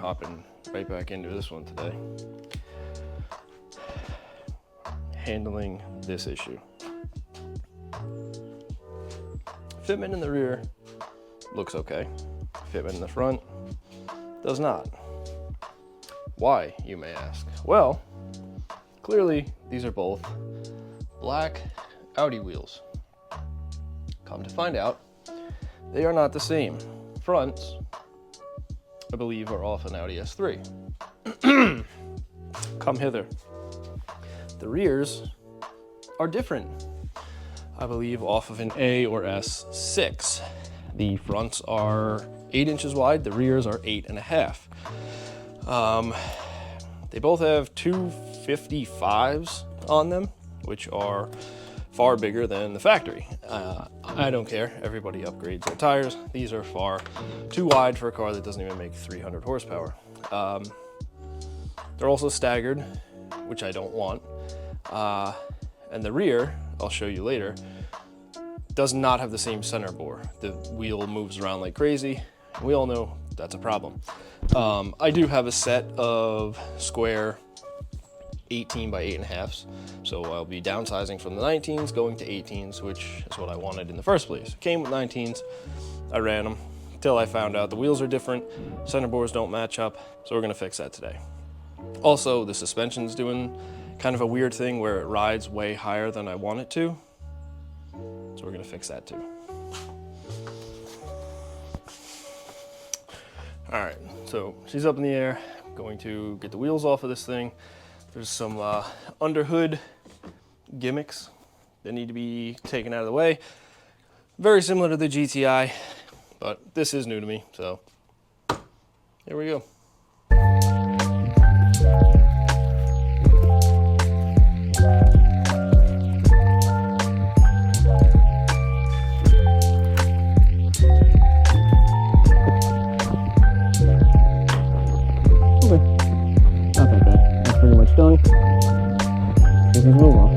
hopping right back into this one today. Handling this issue. Fitment in the rear looks okay. Fitment in the front does not. Why, you may ask? Well, clearly these are both black Audi wheels. Come to find out, they are not the same. Fronts, I believe, are off an Audi S3. Come hither. The rears are different. I believe off of an A or S6. The fronts are 8 inches wide, the rears are 8.5. They both have 255s on them, which are far bigger than the factory. I don't care, everybody upgrades their tires. These are far too wide for a car that doesn't even make 300 horsepower. They're also staggered, which I don't want. And the rear, I'll show you later, does not have the same center bore. The wheel moves around like crazy. We all know that's a problem. I do have a set of square 18 by 8.5s, so I'll be downsizing from the 19s going to 18s, which is what I wanted in the first place. Came with 19s, I ran them until I found out the wheels are different, center bores don't match up, so we're gonna fix that today. Also, the suspension's doing kind of a weird thing where it rides way higher than I want it to, so we're gonna fix that too. All right, so she's up in the air. I'm going to get the wheels off of this thing. There's some underhood gimmicks that need to be taken out of the way. Very similar to the GTI, but this is new to me, so here we go. Done. Get these wheels off.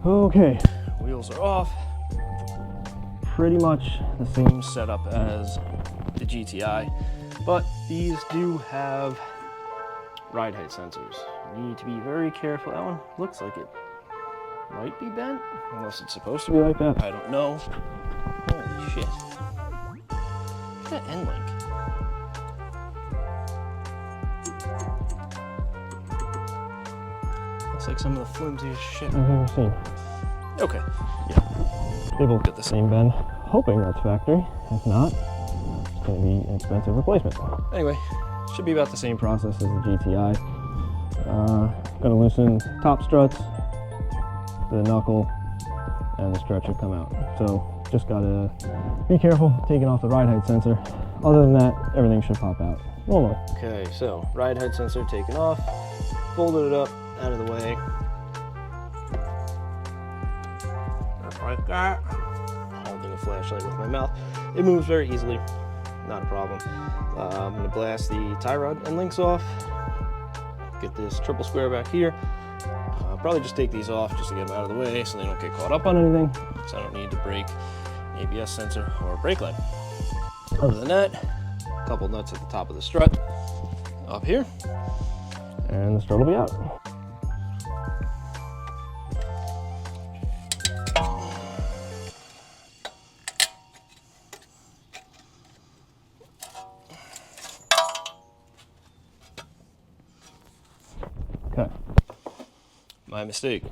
Okay, wheels are off. Pretty much the same setup as the GTI. But these do have ride height sensors. You need to be very careful. That one looks like it might be bent, unless it's supposed to be like that. I don't know. Holy shit. Look at that end link. Looks like some of the flimsiest shit I've ever seen. Okay, yeah. They both get the same bend. Hoping that's factory. If not, going to be an expensive replacement. Anyway, should be about the same process as the GTI. Going to loosen top struts, the knuckle, and the strut should come out. So just got to be careful taking off the ride height sensor. Other than that, everything should pop out normally. Okay, so ride height sensor taken off, folded it up out of the way. Just like that. Holding a flashlight with my mouth. It moves very easily. Not a problem. I'm gonna blast the tie rod and links off. Get this triple square back here. Probably just take these off just to get them out of the way so they don't get caught up on anything. So I don't need to break an ABS sensor or a brake line. Other than that, a couple nuts at the top of the strut up here, and the strut will be out. Okay, my mistake.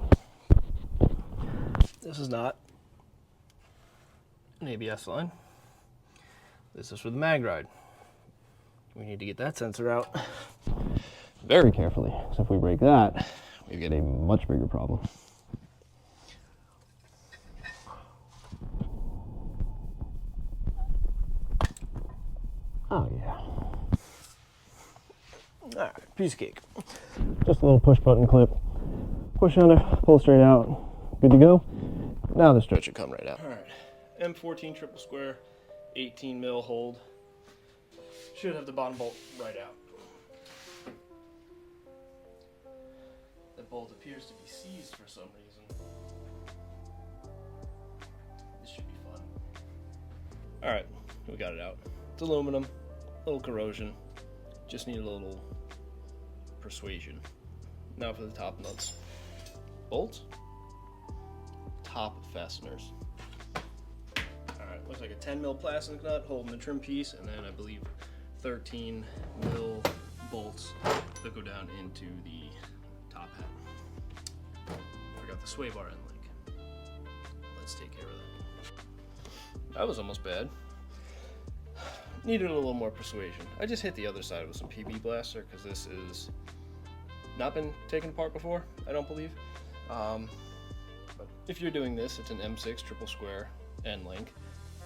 This is not an ABS line. This is for the mag ride. We need to get that sensor out very carefully. So if we break that, we get a much bigger problem. Oh yeah. All right, piece of cake. Just a little push button clip. Push under, pull straight out. Good to go. Now the strut should come right out. All right, M14 triple square, 18 mil hold. Should have the bottom bolt right out. The bolt appears to be seized for some reason. This should be fun. Alright, we got it out. It's aluminum, a little corrosion. Just need a little persuasion. Now for the top nuts. Bolts, top fasteners. Alright, looks like a 10 mil plastic nut holding the trim piece, and then I believe 13 mil bolts that go down into the top hat. Forgot the sway bar end link. Let's take care of that. That was almost bad. Needed a little more persuasion. I just hit the other side with some PB blaster because this is not been taken apart before, I don't believe. But if you're doing this, it's an M6 triple square end link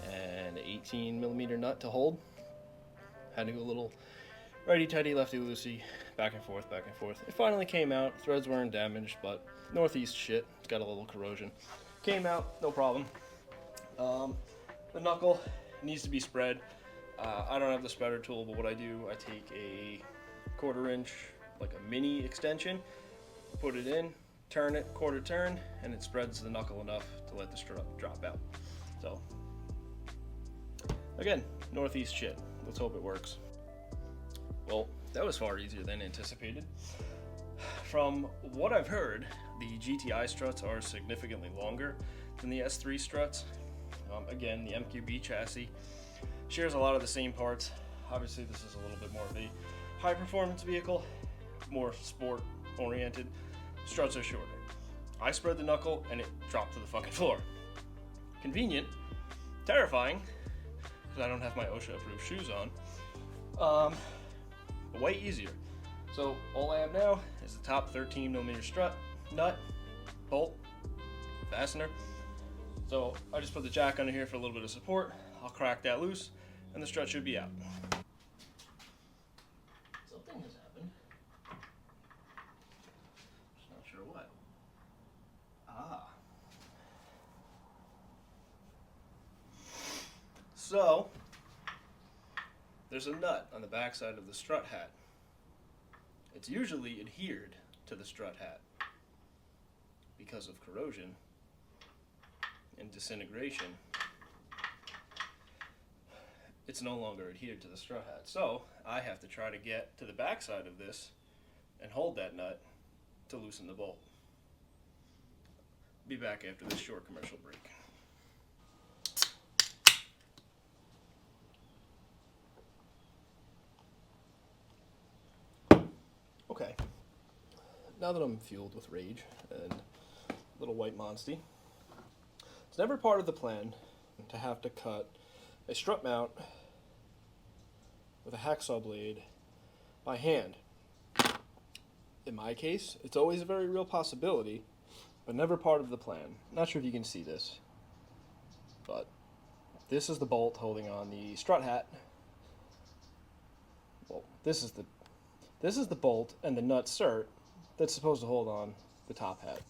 and an 18 millimeter nut to hold. Had to go a little righty-tighty, lefty-loosey, back and forth, back and forth. It finally came out. Threads weren't damaged, but northeast shit. It's got a little corrosion. Came out, no problem. The knuckle needs to be spread. I don't have the spreader tool, but what I do, I take a 1/4 inch, like a mini extension, put it in, turn it, quarter turn, and it spreads the knuckle enough to let the strut drop out. So, again, northeast shit. Let's hope it works. Well, that was far easier than anticipated. From what I've heard, the GTI struts are significantly longer than the S3 struts. Again, the MQB chassis shares a lot of the same parts. Obviously, this is a little bit more of a high performance vehicle, more sport oriented. Struts are shorter. I spread the knuckle and it dropped to the fucking floor. Convenient, terrifying, because I don't have my OSHA approved shoes on, but way easier. So all I have now is the top 13 millimeter strut, nut, bolt, fastener. So I just put the jack under here for a little bit of support. I'll crack that loose and the strut should be out. Something has happened. Just not sure what. So there's a nut on the backside of the strut hat. It's usually adhered to the strut hat. Because of corrosion and disintegration, it's no longer adhered to the strut hat. So I have to try to get to the backside of this and hold that nut to loosen the bolt. Be back after this short commercial break. Okay, now that I'm fueled with rage and little white monsty, it's never part of the plan to have to cut a strut mount with a hacksaw blade by hand. In my case, it's always a very real possibility, but never part of the plan. Not sure if you can see this, but this is the bolt holding on the strut hat. Well, this is the bolt and the nut cert that's supposed to hold on the top hat.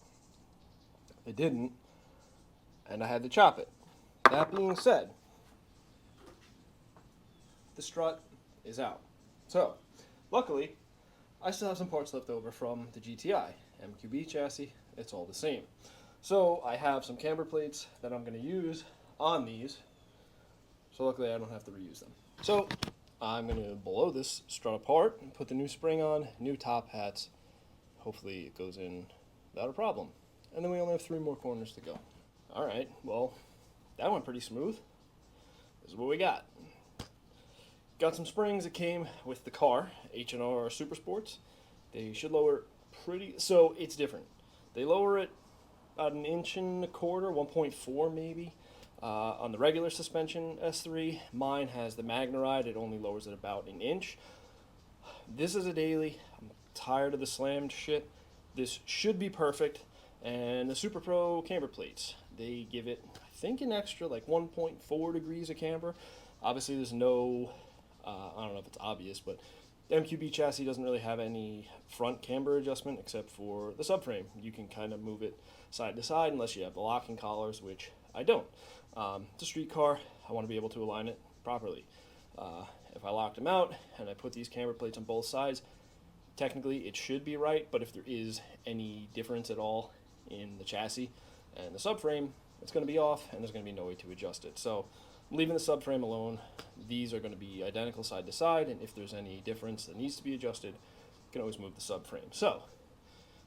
It didn't, and I had to chop it. That being said, the strut is out. So, luckily, I still have some parts left over from the GTI. MQB chassis, it's all the same. So, I have some camber plates that I'm going to use on these. So luckily I don't have to reuse them. So, I'm going to blow this strut apart and put the new spring on, new top hats. Hopefully it goes in without a problem. And then we only have 3 more corners to go. Alright, well, that went pretty smooth. This is what we got. Got some springs that came with the car, H&R Super Sports. They should lower pretty, so it's different. They lower it about 1.25 inches, 1.4 maybe. On the regular suspension S3, mine has the Magnaride. It only lowers it about 1 inch. This is a daily. I'm tired of the slammed shit. This should be perfect. And the Super Pro camber plates, they give it, I think, an extra like 1.4 degrees of camber. Obviously, there's no, I don't know if it's obvious, but the MQB chassis doesn't really have any front camber adjustment except for the subframe. You can kind of move it side to side unless you have the locking collars, which I don't. It's a street car. I want to be able to align it properly. If I locked them out and I put these camber plates on both sides, technically it should be right, but if there is any difference at all in the chassis and the subframe, it's going to be off and there's going to be no way to adjust it. So I'm leaving the subframe alone. These are going to be identical side to side, and if there's any difference that needs to be adjusted, you can always move the subframe. So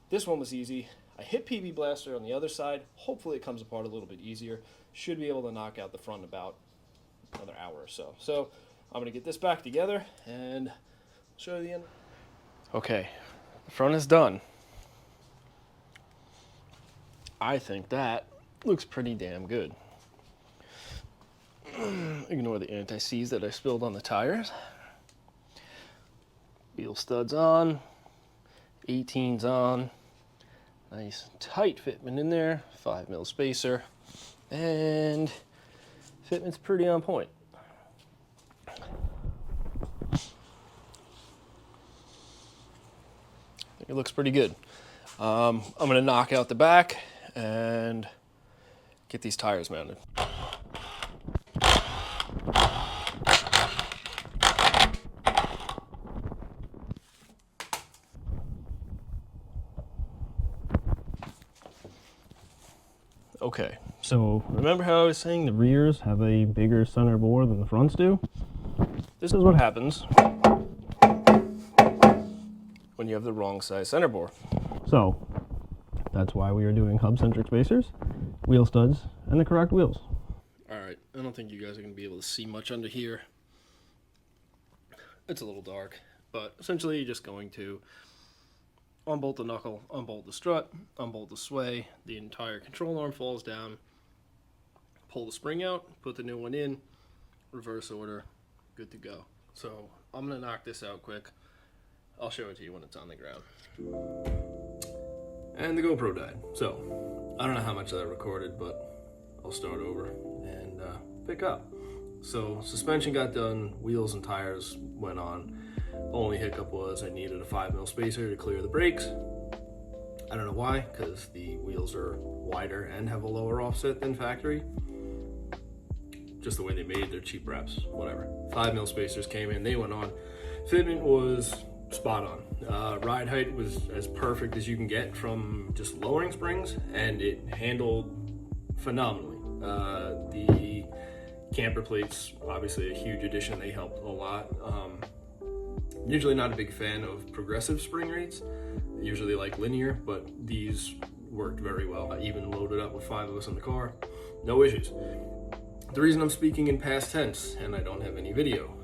this one was easy. I hit PB Blaster on the other side. Hopefully it comes apart a little bit easier. Should be able to knock out the front in about another hour or so. So I'm going to get this back together and show you the end. Okay, the front is done. I think that looks pretty damn good. Ignore the anti-seize that I spilled on the tires. Wheel studs on, 18's on, nice tight fitment in there, 5mm spacer, and fitment's pretty on point. I think it looks pretty good. I'm gonna knock out the back and get these tires mounted. Okay, so remember how I was saying the rears have a bigger center bore than the fronts do? This is what happens when you have the wrong size center bore. So that's why we are doing hub-centric spacers, wheel studs, and the correct wheels. All right, I don't think you guys are going to be able to see much under here. It's a little dark, but essentially you're just going to unbolt the knuckle, unbolt the strut, unbolt the sway, the entire control arm falls down, pull the spring out, put the new one in, reverse order, good to go. So I'm going to knock this out quick. I'll show it to you when it's on the ground. And the GoPro died, so I don't know how much that recorded, but I'll start over and pick up. So suspension got done, wheels and tires went on. Only hiccup was I needed a 5mm spacer to clear the brakes. I don't know why, because the wheels are wider and have a lower offset than factory. Just the way they made their cheap wraps, whatever. 5mm spacers came in, they went on. Fitment was spot on. Ride height was as perfect as you can get from just lowering springs, and it handled phenomenally. The camper plates, obviously a huge addition, they helped a lot. Usually not a big fan of progressive spring rates, usually like linear, but these worked very well. I even loaded up with 5 of us in the car, no issues. The reason I'm speaking in past tense and I don't have any video,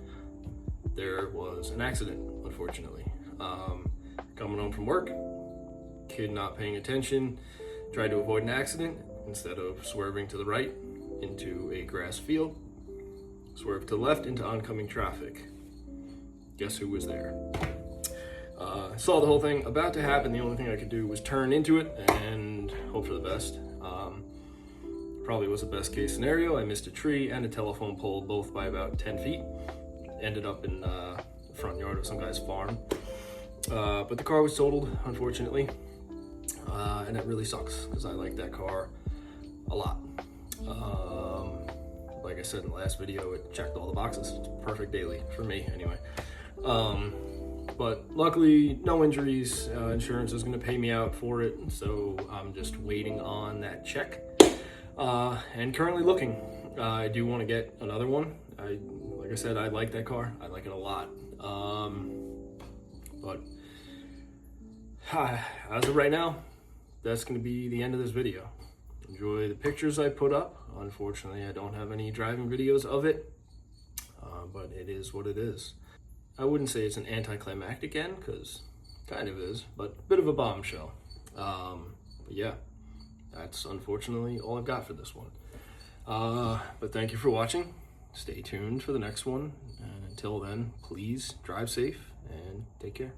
there was an accident, unfortunately. Coming home from work, kid not paying attention, tried to avoid an accident. Instead of swerving to the right into a grass field, swerved to the left into oncoming traffic. Guess who was there? Saw the whole thing about to happen. The only thing I could do was turn into it and hope for the best. Probably was the best case scenario. I missed a tree and a telephone pole, both by about 10 feet. Ended up in the front yard of some guy's farm. But the car was totaled, unfortunately. And it really sucks because I like that car a lot. Like I said in the last video, it checked all the boxes. It's perfect daily for me anyway. But luckily no injuries. Insurance is going to pay me out for it, so I'm just waiting on that check, and currently looking. I do want to get another one. Like I said, I like that car. I like it a lot. But as of right now, that's going to be the end of this video. Enjoy the pictures I put up. Unfortunately, I don't have any driving videos of it, but it is what it is. I wouldn't say it's an anticlimactic end, because kind of is, but a bit of a bombshell. But yeah, that's unfortunately all I've got for this one. But thank you for watching. Stay tuned for the next one, and until then, please drive safe and take care.